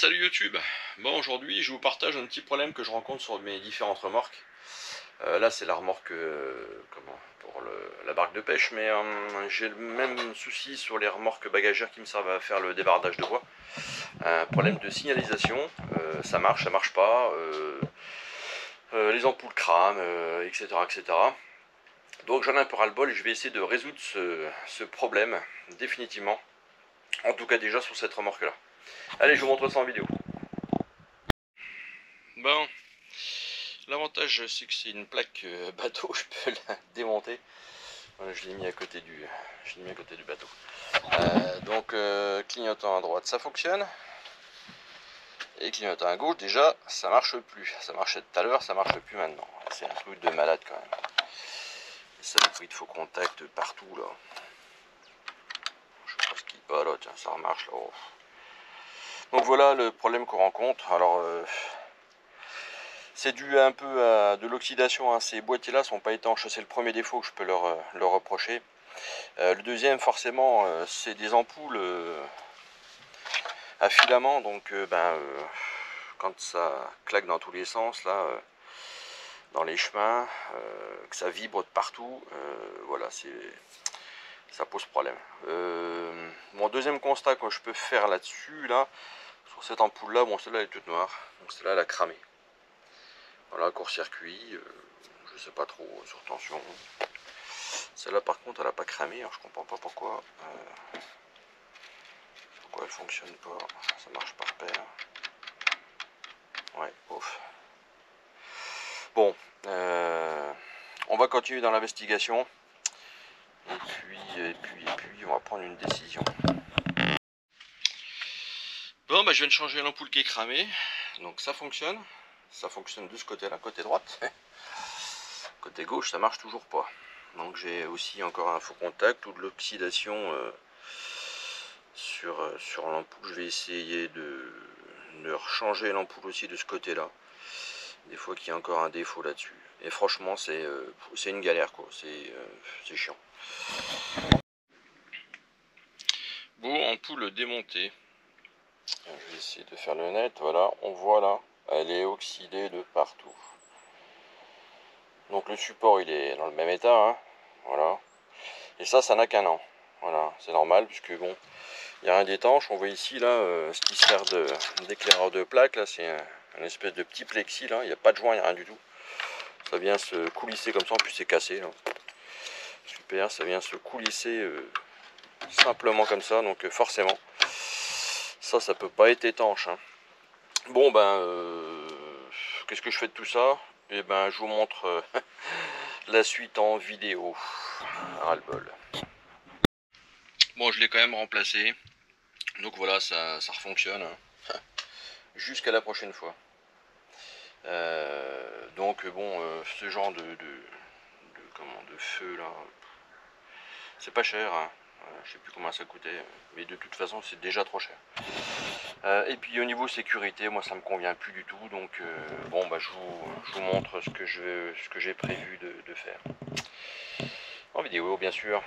Salut YouTube. Bon, aujourd'hui je vous partage un petit problème que je rencontre sur mes différentes remorques. Là c'est la remorque pour la barque de pêche, mais j'ai le même souci sur les remorques bagagères qui me servent à faire le débardage de bois. Un problème de signalisation, ça marche pas, les ampoules crament, etc., etc. Donc j'en ai un peu ras-le-bol et je vais essayer de résoudre ce problème définitivement. En tout cas déjà sur cette remorque là. Allez, je vous montre ça en vidéo. Bon, l'avantage c'est que c'est une plaque bateau, je peux la démonter. Je l'ai mis à côté du bateau. Donc clignotant à droite ça fonctionne. Et clignotant à gauche déjà ça marche plus. Ça marchait tout à l'heure, ça marche plus maintenant. C'est un truc de malade quand même. Ça a pris de faux contacts partout là. Je sais pas ce qui pas là, tiens ça remarche là. Oh. Donc voilà le problème qu'on rencontre. Alors c'est dû un peu à de l'oxydation, hein. Ces boîtiers là sont pas étanches, c'est le premier défaut que je peux leur reprocher. Le deuxième forcément c'est des ampoules à filament, donc quand ça claque dans tous les sens là, dans les chemins, que ça vibre de partout, voilà, ça pose problème. Mon deuxième constat que je peux faire là-dessus, là, sur cette ampoule là, bon celle-là elle est toute noire, donc celle-là elle a cramé. Voilà, court-circuit, je sais pas trop, sur tension. Celle-là par contre elle a pas cramé, alors je comprends pas pourquoi elle fonctionne pas, ça marche par paire. Ouais, ouf. Bon, on va continuer dans l'investigation et puis on va prendre une décision. Bon, bah je viens de changer l'ampoule qui est cramée, donc ça fonctionne de ce côté là, côté droite. Côté gauche ça marche toujours pas, donc j'ai aussi encore un faux contact ou de l'oxydation sur l'ampoule. Je vais essayer de rechanger l'ampoule aussi de ce côté là, des fois qu'il y a encore un défaut là-dessus, et franchement c'est une galère quoi, c'est chiant. Bon, ampoule démontée, je vais essayer de faire le net. Voilà, on voit là, elle est oxydée de partout. Donc le support il est dans le même état, hein, voilà. Et ça n'a qu'un an. Voilà, c'est normal puisque bon, il n'y a rien d'étanche. On voit ici là ce qui sert d'éclaireur de plaque là, c'est un espèce de petit plexi là. Il n'y a pas de joint, il n'y a rien du tout. Ça vient se coulisser comme ça, en plus c'est cassé là. Super, ça vient se coulisser simplement comme ça, donc forcément ça peut pas être étanche, hein. Bon qu'est-ce que je fais de tout ça? Et je vous montre la suite en vidéo. Ras-le-bol. Bon, je l'ai quand même remplacé, donc voilà, ça refonctionne, hein. Jusqu'à la prochaine fois. Donc bon, ce genre de feu là, c'est pas cher, hein. Je sais plus combien ça coûtait, mais de toute façon c'est déjà trop cher. Et puis au niveau sécurité, moi ça me convient plus du tout, donc bon je vous montre ce que j'ai prévu de faire en vidéo bien sûr.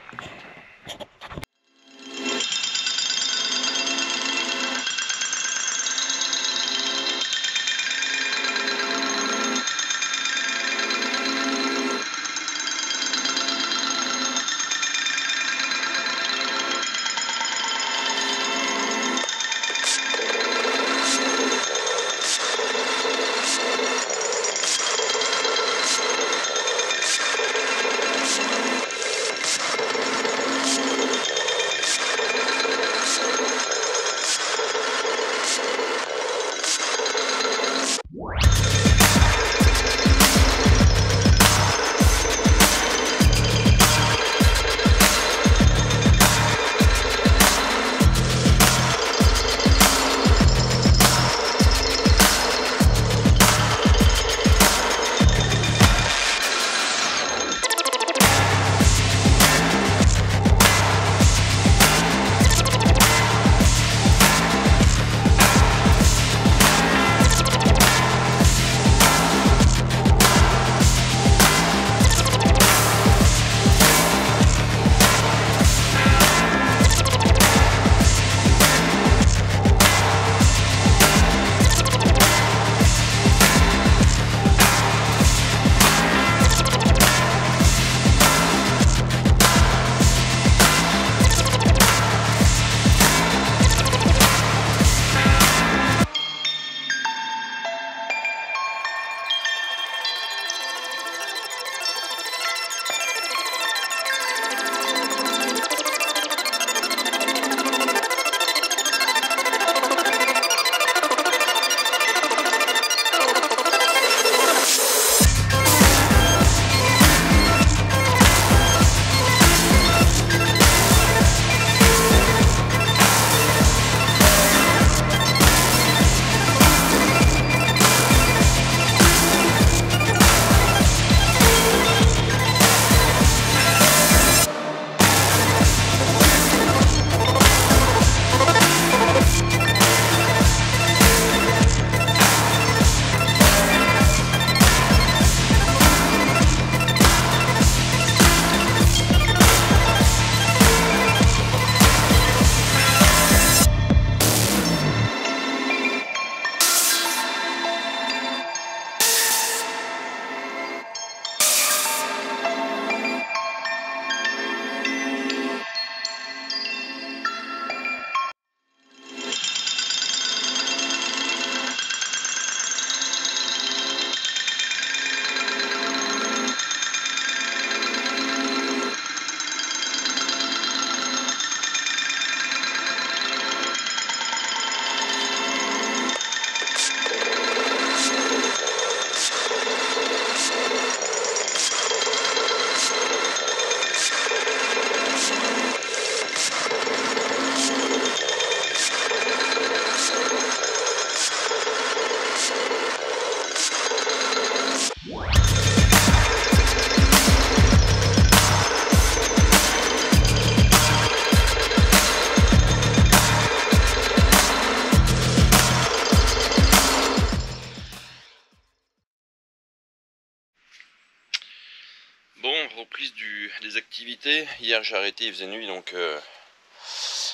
Bon, reprise des activités. Hier j'ai arrêté, il faisait nuit, donc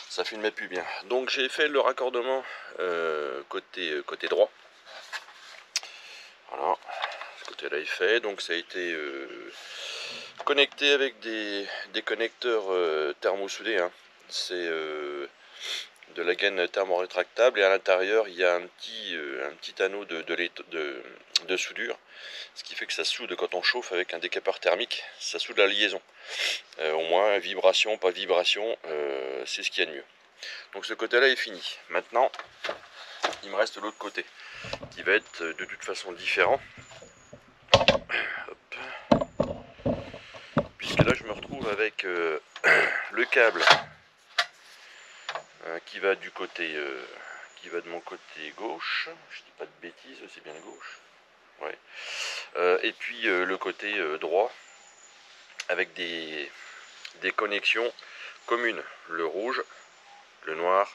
ça filmait plus bien. Donc j'ai fait le raccordement côté droit. Voilà, ce côté-là est fait. Donc ça a été connecté avec des connecteurs thermosoudés. Hein. C'est de la gaine thermorétractable et à l'intérieur il y a un petit anneau de soudure, ce qui fait que ça soude quand on chauffe avec un décapeur thermique, ça soude la liaison. Au moins vibration, pas vibration, c'est ce qu'il y a de mieux. Donc ce côté là est fini. Maintenant il me reste l'autre côté qui va être de toute façon différent. Hop. Puisque là je me retrouve avec le câble qui va du côté qui va de mon côté gauche, je dis pas de bêtises, c'est bien gauche, ouais. Et puis le côté droit avec des connexions communes, le rouge, le noir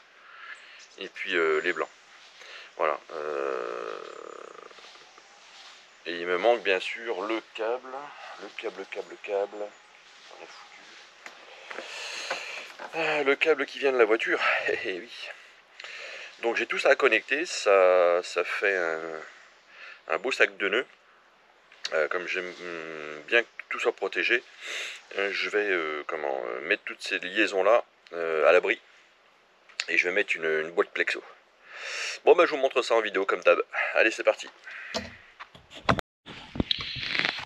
et puis les blancs, voilà. Et il me manque bien sûr le câble, on est foutu. Le câble qui vient de la voiture. Eh oui. Donc j'ai tout ça à connecter, ça fait un beau sac de nœuds. Comme j'aime bien que tout soit protégé, je vais mettre toutes ces liaisons là à l'abri et je vais mettre une boîte plexo. Bon bah je vous montre ça en vidéo comme d'hab. Allez, c'est parti.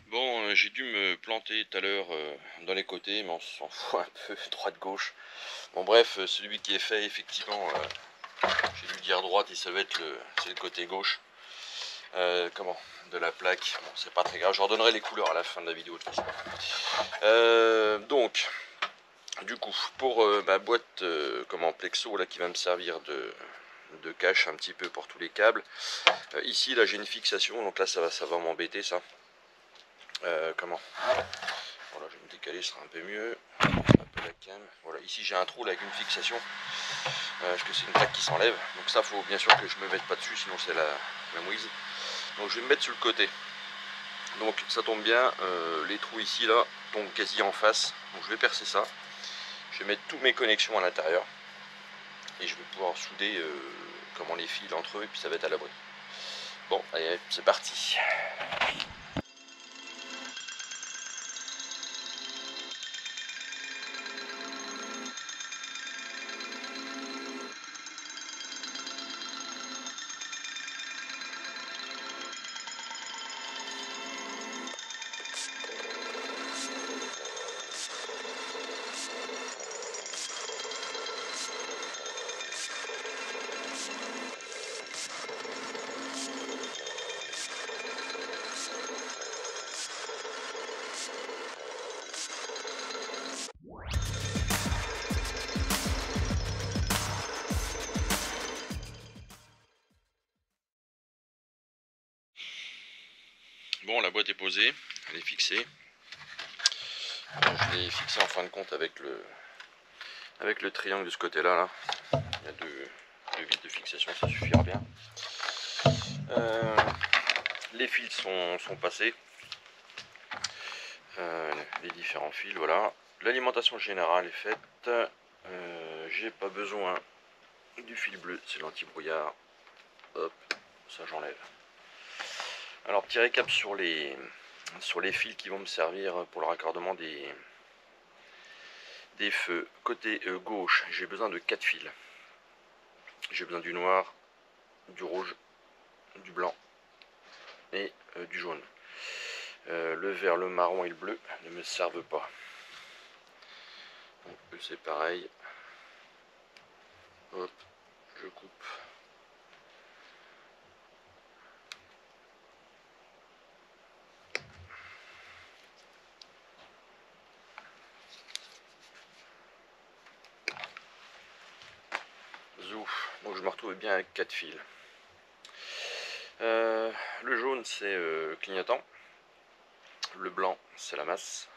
Bon, j'ai dû me planter tout à l'heure dans les côtés, mais on s'en fout un peu, droite gauche. Bon bref, celui qui est fait effectivement, j'ai dû dire droite, et ça va être c'est le côté gauche. De la plaque, bon c'est pas très grave, je redonnerai les couleurs à la fin de la vidéo de toute façon. Donc du coup pour ma boîte plexo là qui va me servir de cache un petit peu pour tous les câbles, ici là j'ai une fixation, donc là ça va m'embêter ça. Voilà, je vais me décaler, ce sera un peu mieux. Un peu la cam. Voilà, ici j'ai un trou là avec une fixation, parce que c'est une plaque qui s'enlève, donc ça faut bien sûr que je me mette pas dessus, sinon c'est la mouise. Donc je vais me mettre sur le côté. Donc ça tombe bien, les trous ici là tombent quasi en face. Donc je vais percer ça. Je vais mettre toutes mes connexions à l'intérieur. Et je vais pouvoir souder les fils entre eux et puis ça va être à l'abri. Bon, allez, c'est parti. Bon, la boîte est posée, elle est fixée. Alors, je l'ai fixée en fin de compte avec le triangle de ce côté-là. Là. Il y a deux vis de fixation, ça suffira bien. Les fils sont passés. Les différents fils, voilà. L'alimentation générale est faite. J'ai pas besoin du fil bleu, c'est l'anti-brouillard. Hop, ça j'enlève. Alors petit récap sur les fils qui vont me servir pour le raccordement des feux. Côté gauche, j'ai besoin de 4 fils. J'ai besoin du noir, du rouge, du blanc et du jaune. Le vert, le marron et le bleu ne me servent pas. Donc c'est pareil. Hop, je coupe. Zouf. Donc je me retrouve bien avec 4 fils. Le jaune c'est clignotant. Le blanc c'est la masse.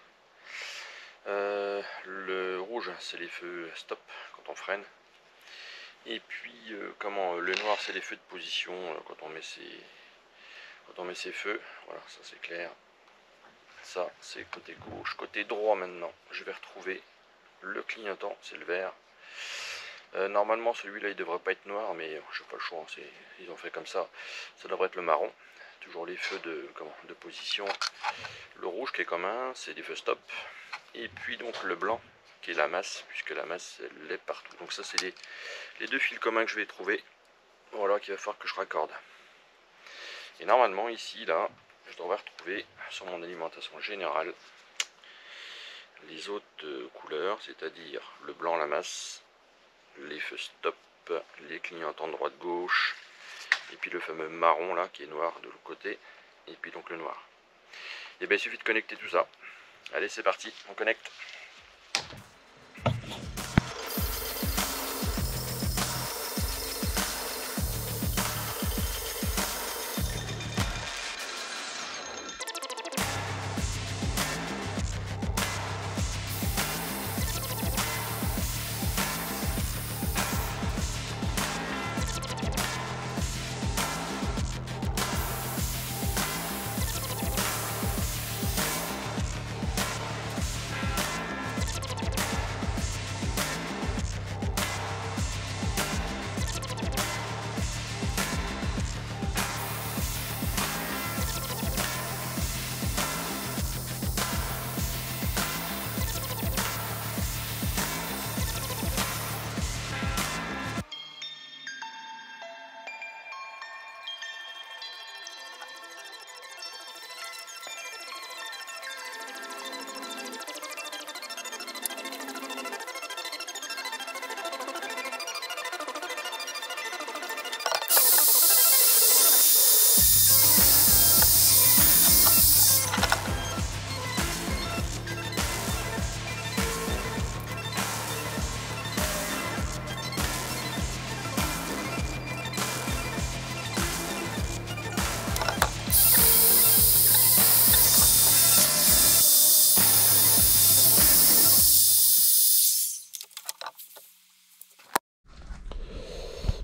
Le rouge c'est les feux stop quand on freine. Et puis le noir c'est les feux de position quand on met ses feux. Voilà, ça c'est clair. Ça, c'est côté gauche. Côté droit maintenant, je vais retrouver le clignotant, c'est le vert. Normalement, celui-là, il devrait pas être noir, mais je n'ai pas le choix. Ils ont fait comme ça. Ça devrait être le marron. Toujours les feux de position. Le rouge qui est commun, c'est des feux stop. Et puis donc le blanc, qui est la masse, puisque la masse, elle est partout. Donc ça, c'est les deux fils communs que je vais trouver. Voilà, qu'il va falloir que je raccorde. Et normalement, ici, là, je devrais retrouver sur mon alimentation générale les autres couleurs, c'est-à-dire le blanc, la masse, les feux stop, les clignotants de droite-gauche, et puis le fameux marron là qui est noir de l'autre côté, et puis donc le noir. Et bien il suffit de connecter tout ça. Allez, c'est parti, on connecte.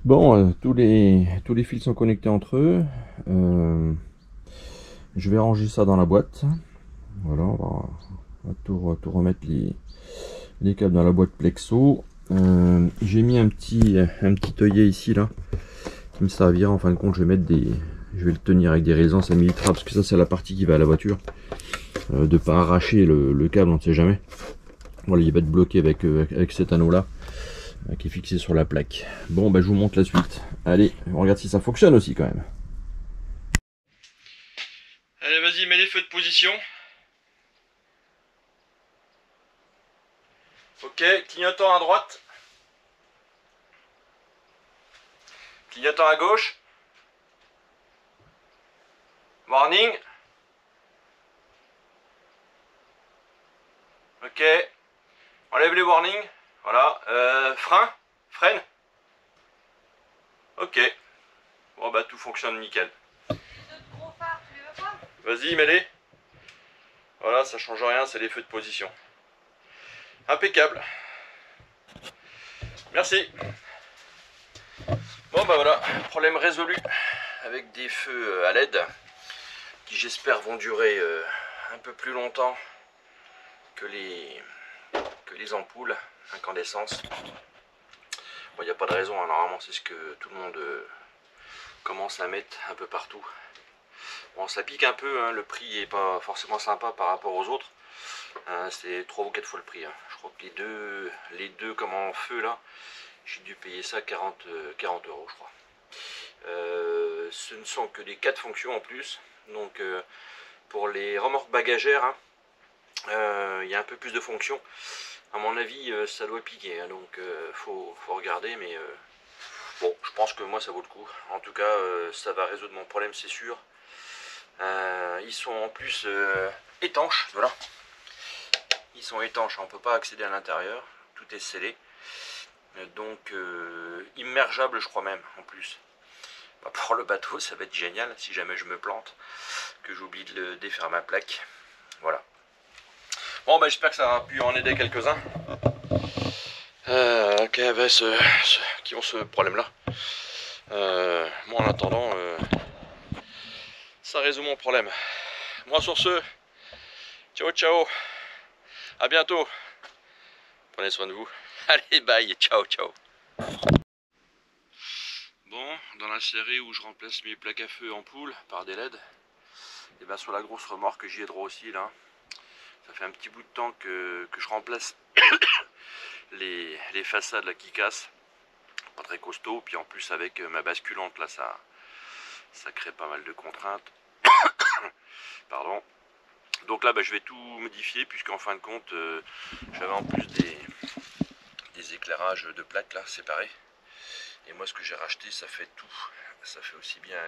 Bon, tous les fils sont connectés entre eux. Je vais ranger ça dans la boîte. Voilà, on va tout remettre les câbles dans la boîte plexo. J'ai mis un petit œillet ici là qui me servira en fin de compte. Je vais le tenir avec des résistants 5 mm parce que ça c'est la partie qui va à la voiture. De pas arracher le câble, on ne sait jamais. Voilà, il va être bloqué avec cet anneau là qui est fixé sur la plaque. Bon, bah, je vous montre la suite. Allez, on regarde si ça fonctionne aussi quand même. Allez, vas-y, mets les feux de position. Ok, clignotant à droite. Clignotant à gauche. Warning. Ok. Enlève les warnings. Voilà. Freine. Ok. Bon bah tout fonctionne nickel. Vas-y, mets-les. Voilà, ça change rien, c'est les feux de position. Impeccable. Merci. Bon bah voilà, problème résolu avec des feux à LED qui j'espère vont durer un peu plus longtemps que les ampoules incandescence. Bon, il n'y a pas de raison, hein. Normalement c'est ce que tout le monde commence à mettre un peu partout. Bon, ça pique un peu, hein. Le prix est pas forcément sympa par rapport aux autres. C'est 3 ou 4 fois le prix, hein. Je crois que les deux comme en feu là, j'ai dû payer ça 40 euros je crois. Ce ne sont que des 4 fonctions en plus. Donc pour les remorques bagagères, hein, il y a un peu plus de fonctions. À mon avis, ça doit piquer, hein, donc faut regarder, mais bon, je pense que moi ça vaut le coup. En tout cas, ça va résoudre mon problème, c'est sûr. Ils sont en plus étanches, voilà. Ils sont étanches, on ne peut pas accéder à l'intérieur, tout est scellé. Donc immergeable, je crois même, en plus. Bah, pour le bateau, ça va être génial si jamais je me plante, que j'oublie de défaire ma plaque. Voilà. Bon, bah, j'espère que ça a pu en aider quelques-uns qui ont ce problème-là. Moi, en attendant, ça résout mon problème. Moi, sur ce, Ciao ciao. À bientôt. Prenez soin de vous. Allez, bye, ciao ciao. Bon, dans la série où je remplace mes plaques à feu en poule par des LED, et bien sur la grosse remorque j'y ai droit aussi là. Ça fait un petit bout de temps que je remplace les façades là qui cassent. Pas très costaud, puis en plus avec ma basculante là ça crée pas mal de contraintes. Pardon. Donc là je vais tout modifier puisqu'en fin de compte j'avais en plus des éclairages de plaques là séparés. Et moi ce que j'ai racheté ça fait tout. Ça fait aussi bien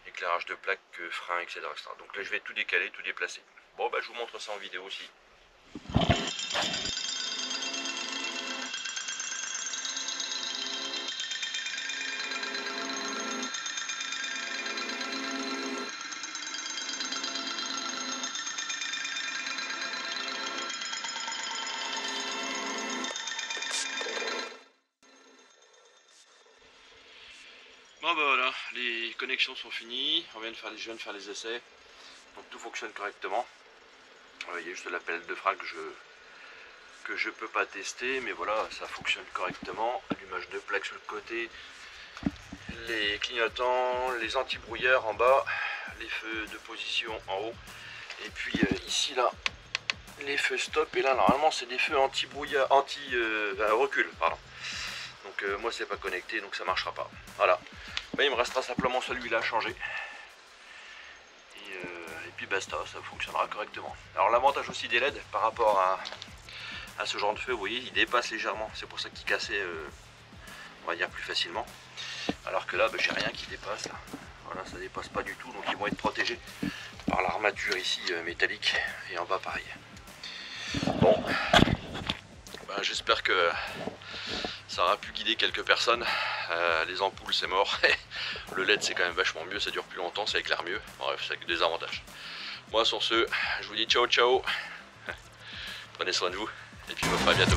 éclairage de plaques que frein, etc., etc. Donc là je vais tout décaler, tout déplacer. Bon bah je vous montre ça en vidéo aussi. Bon bah voilà, les connexions sont finies, je viens de faire les essais, donc tout fonctionne correctement. Il y a juste la pelle de frein que je peux pas tester, mais voilà, ça fonctionne correctement. Allumage de plaques sur le côté, les clignotants, les anti-brouilleurs en bas, les feux de position en haut, et puis ici là, les feux stop, et là normalement c'est des feux anti-brouillard, recul, pardon. Donc moi c'est pas connecté, donc ça marchera pas. Voilà. Ben, il me restera simplement celui-là à changer. Et puis basta, ça fonctionnera correctement. Alors l'avantage aussi des LED par rapport à ce genre de feu, vous voyez, il dépasse légèrement. C'est pour ça qu'il cassait, on va dire, plus facilement. Alors que là, ben, j'ai rien qui dépasse. Là. Voilà, ça dépasse pas du tout, donc ils vont être protégés par l'armature ici métallique et en bas pareil. Bon, ben, j'espère que ça aura pu guider quelques personnes. Les ampoules c'est mort. Le LED c'est quand même vachement mieux, ça dure plus longtemps, ça éclaire mieux. Bref, ça a que des avantages. Moi sur ce, je vous dis ciao ciao. Prenez soin de vous et puis à bientôt.